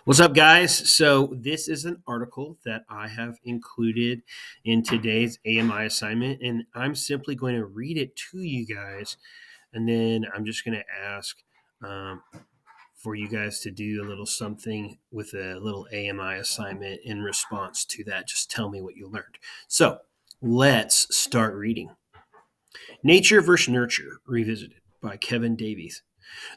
What's up, guys? So, this is an article that I have included in today's AMI assignment, and I'm simply going to read it to you guys, and then I'm just going to ask um, for you guys to do a little something with a little AMI assignment in response to that. Just tell me what you learned. So, let's start reading. Nature versus Nurture Revisited by Kevin Davies.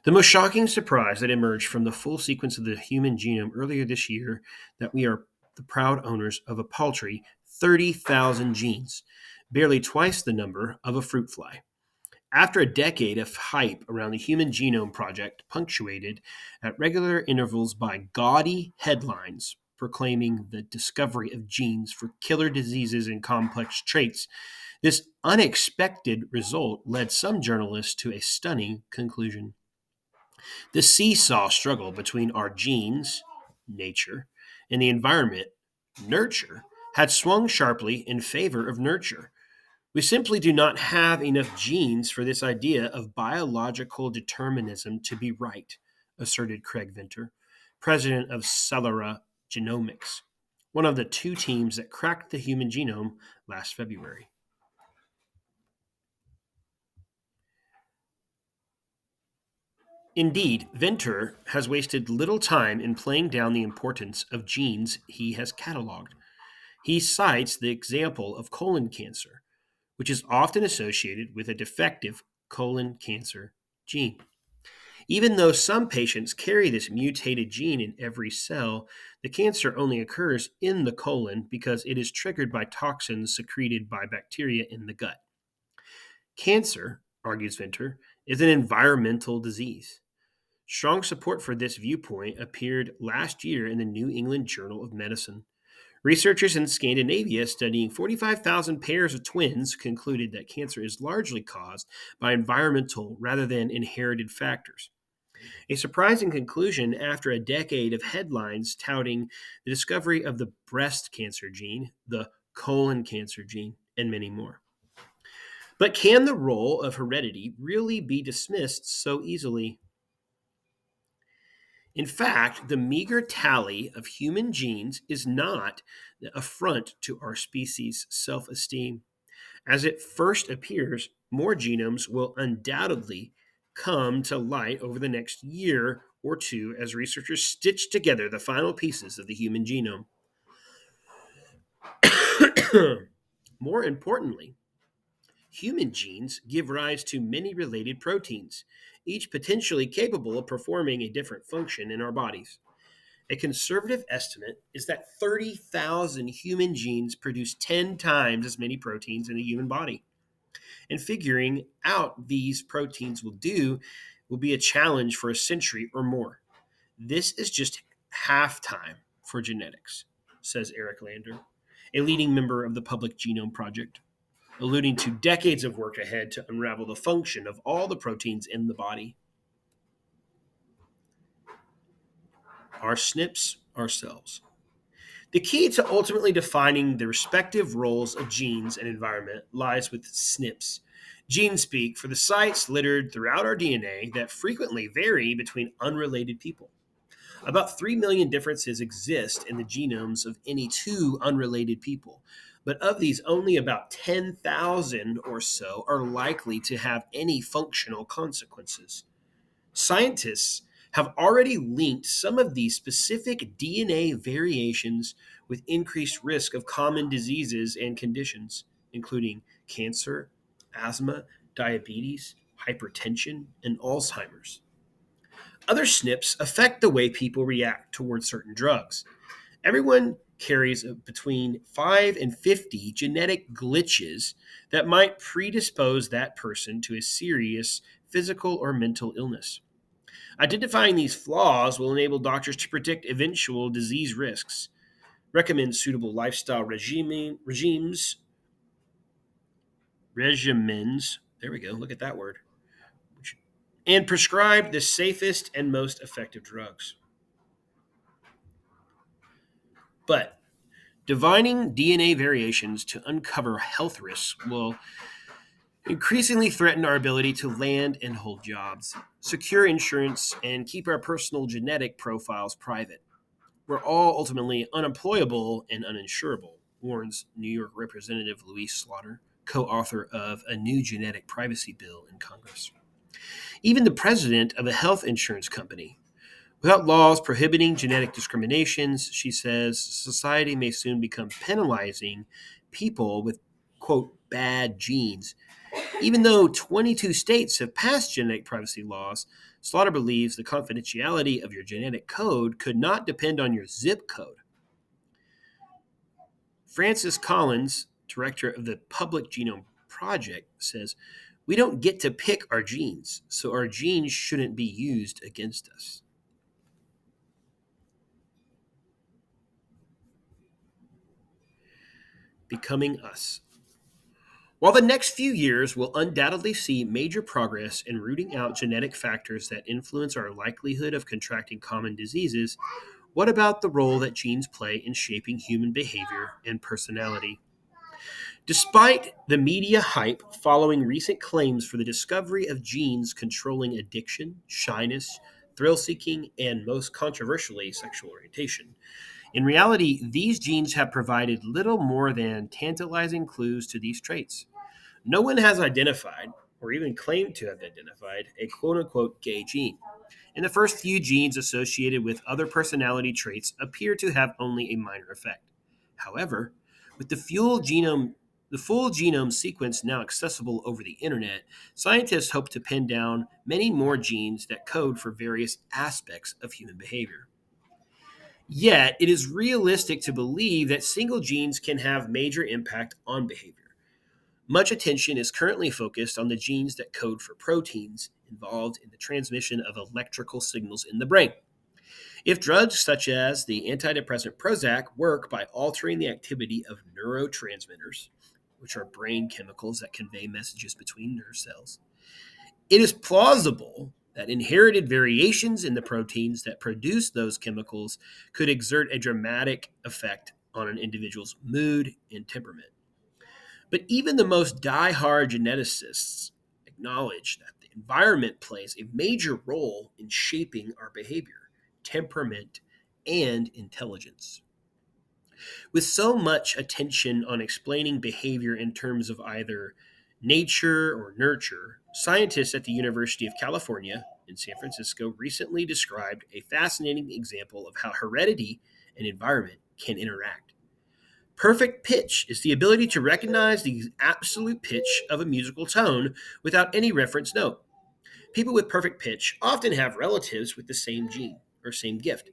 The most shocking surprise that emerged from the full sequence of the human genome earlier this year that we are the proud owners of a paltry 30,000 genes, barely twice the number of a fruit fly. After a decade of hype around the Human Genome Project, punctuated at regular intervals by gaudy headlines proclaiming the discovery of genes for killer diseases and complex traits, this unexpected result led some journalists to a stunning conclusion. The seesaw struggle between our genes, nature, and the environment, nurture, had swung sharply in favor of nurture. We simply do not have enough genes for this idea of biological determinism to be right, asserted Craig Venter, president of Celera Genomics, one of the two teams that cracked the human genome last February. Indeed, Venter has wasted little time in playing down the importance of genes he has cataloged. He cites the example of colon cancer, which is often associated with a defective colon cancer gene. Even though some patients carry this mutated gene in every cell, the cancer only occurs in the colon because it is triggered by toxins secreted by bacteria in the gut. Cancer, argues Venter, is an environmental disease. Strong support for this viewpoint appeared last year in the New England Journal of Medicine. Researchers in Scandinavia studying 45,000 pairs of twins concluded that cancer is largely caused by environmental rather than inherited factors. A surprising conclusion after a decade of headlines touting the discovery of the breast cancer gene, the colon cancer gene, and many more. But can the role of heredity really be dismissed so easily? In fact, the meager tally of human genes is not an affront to our species' self esteem. As it first appears, more genomes will undoubtedly come to light over the next year or two as researchers stitch together the final pieces of the human genome. More importantly, human genes give rise to many related proteins, each potentially capable of performing a different function in our bodies. A conservative estimate is that 30,000 human genes produce 10 times as many proteins in the human body. And figuring out these proteins will be a challenge for a century or more. This is just halftime for genetics, says Eric Lander, a leading member of the Public Genome Project, alluding to decades of work ahead to unravel the function of all the proteins in the body. Our SNPs, ourselves. The key to ultimately defining the respective roles of genes and environment lies with SNPs, gene speak for the sites littered throughout our DNA that frequently vary between unrelated people. About 3 million differences exist in the genomes of any two unrelated people, but of these, only about 10,000 or so are likely to have any functional consequences. Scientists have already linked some of these specific DNA variations with increased risk of common diseases and conditions, including cancer, asthma, diabetes, hypertension, and Alzheimer's. Other SNPs affect the way people react towards certain drugs. Everyone carries between 5 and 50 genetic glitches that might predispose that person to a serious physical or mental illness. Identifying these flaws will enable doctors to predict eventual disease risks, recommend suitable lifestyle regimens, there we go, look at that word, and prescribe the safest and most effective drugs. But divining DNA variations to uncover health risks will increasingly threaten our ability to land and hold jobs, secure insurance, and keep our personal genetic profiles private. We're all ultimately unemployable and uninsurable, warns New York Representative Louise Slaughter, co author of a new genetic privacy bill in Congress. Even the president of a health insurance company. Without laws prohibiting genetic discriminations, she says, society may soon become penalizing people with, quote, bad genes. Even though 22 states have passed genetic privacy laws, Slaughter believes the confidentiality of your genetic code could not depend on your zip code. Francis Collins, director of the Public Genome Project, says, we don't get to pick our genes, so our genes shouldn't be used against us. Becoming us. While the next few years will undoubtedly see major progress in rooting out genetic factors that influence our likelihood of contracting common diseases, what about the role that genes play in shaping human behavior and personality? Despite the media hype following recent claims for the discovery of genes controlling addiction, shyness, thrill seeking, and most controversially, sexual orientation, in reality, these genes have provided little more than tantalizing clues to these traits. No one has identified, or even claimed to have identified, a quote unquote gay gene. And the first few genes associated with other personality traits appear to have only a minor effect. However, with the full genome sequence now accessible over the internet, scientists hope to pin down many more genes that code for various aspects of human behavior. Yet, it is realistic to believe that single genes can have major impact on behavior. Much attention is currently focused on the genes that code for proteins involved in the transmission of electrical signals in the brain. If drugs such as the antidepressant Prozac work by altering the activity of neurotransmitters, which are brain chemicals that convey messages between nerve cells, it is plausible that inherited variations in the proteins that produce those chemicals could exert a dramatic effect on an individual's mood and temperament. But even the most die-hard geneticists acknowledge that the environment plays a major role in shaping our behavior, temperament, and intelligence. With so much attention on explaining behavior in terms of either nature or nurture, scientists at the University of California in San Francisco recently described a fascinating example of how heredity and environment can interact. Perfect pitch is the ability to recognize the absolute pitch of a musical tone without any reference note. People with perfect pitch often have relatives with the same gene or same gift.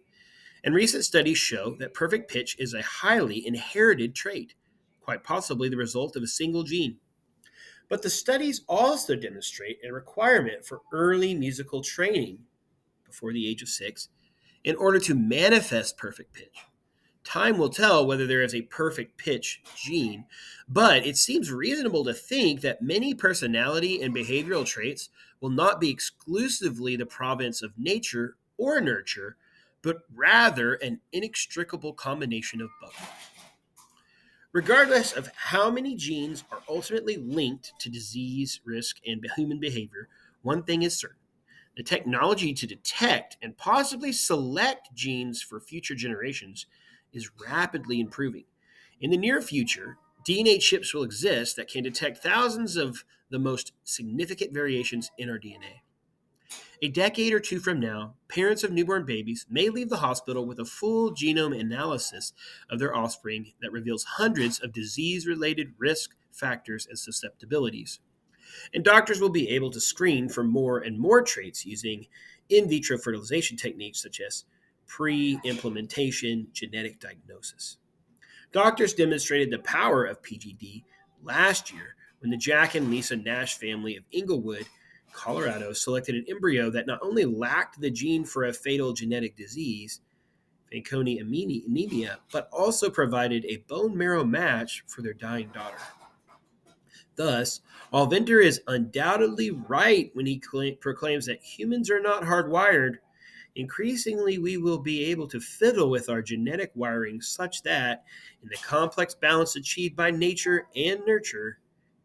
And recent studies show that perfect pitch is a highly inherited trait, quite possibly the result of a single gene. But the studies also demonstrate a requirement for early musical training before the age of 6 in order to manifest perfect pitch. Time will tell whether there is a perfect pitch gene, but it seems reasonable to think that many personality and behavioral traits will not be exclusively the province of nature or nurture, but rather an inextricable combination of both. Regardless of how many genes are ultimately linked to disease, risk, and human behavior, one thing is certain. The technology to detect and possibly select genes for future generations is rapidly improving. In the near future, DNA chips will exist that can detect thousands of the most significant variations in our DNA. A decade or two from now, parents of newborn babies may leave the hospital with a full genome analysis of their offspring that reveals hundreds of disease related risk factors and susceptibilities. And doctors will be able to screen for more and more traits using in vitro fertilization techniques such as pre implementation genetic diagnosis. Doctors demonstrated the power of PGD last year when the Jack and Lisa Nash family of Inglewood, Colorado, selected an embryo that not only lacked the gene for a fatal genetic disease, Fanconi anemia, but also provided a bone marrow match for their dying daughter. Thus, while Venter is undoubtedly right when he proclaims that humans are not hardwired, increasingly we will be able to fiddle with our genetic wiring such that, in the complex balance achieved by nature and nurture,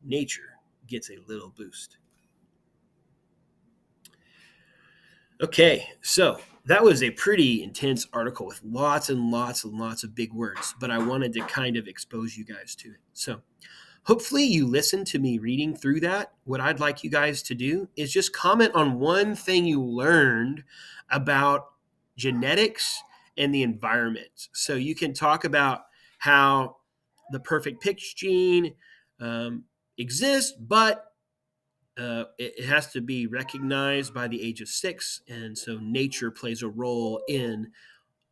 nature gets a little boost. Okay, so that was a pretty intense article with lots and lots and lots of big words, but I wanted to kind of expose you guys to it. So hopefully you listened to me reading through that. What I'd like you guys to do is just comment on one thing you learned about genetics and the environment. So you can talk about how the perfect pitch gene exists, but it has to be recognized by the age of 6. And so nature plays a role in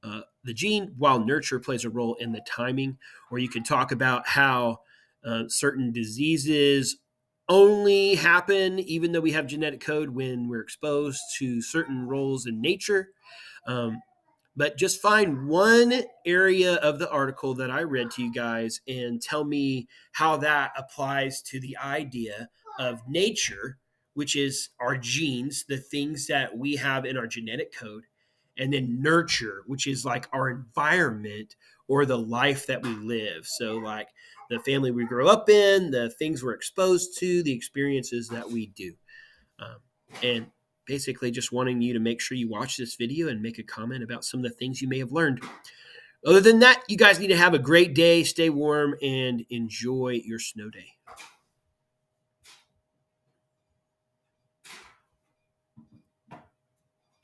the gene, while nurture plays a role in the timing. Or you can talk about how certain diseases only happen, even though we have genetic code, when we're exposed to certain roles in nature. Um, but just find one area of the article that I read to you guys and tell me how that applies to the idea of nature, which is our genes, the things that we have in our genetic code, and then nurture, which is like our environment or the life that we live. So, like the family we grow up in, the things we're exposed to, the experiences that we do. And basically just wanting you to make sure you watch this video and make a comment about some of the things you may have learned. Other than that, you guys need to have a great day, stay warm, and enjoy your snow day.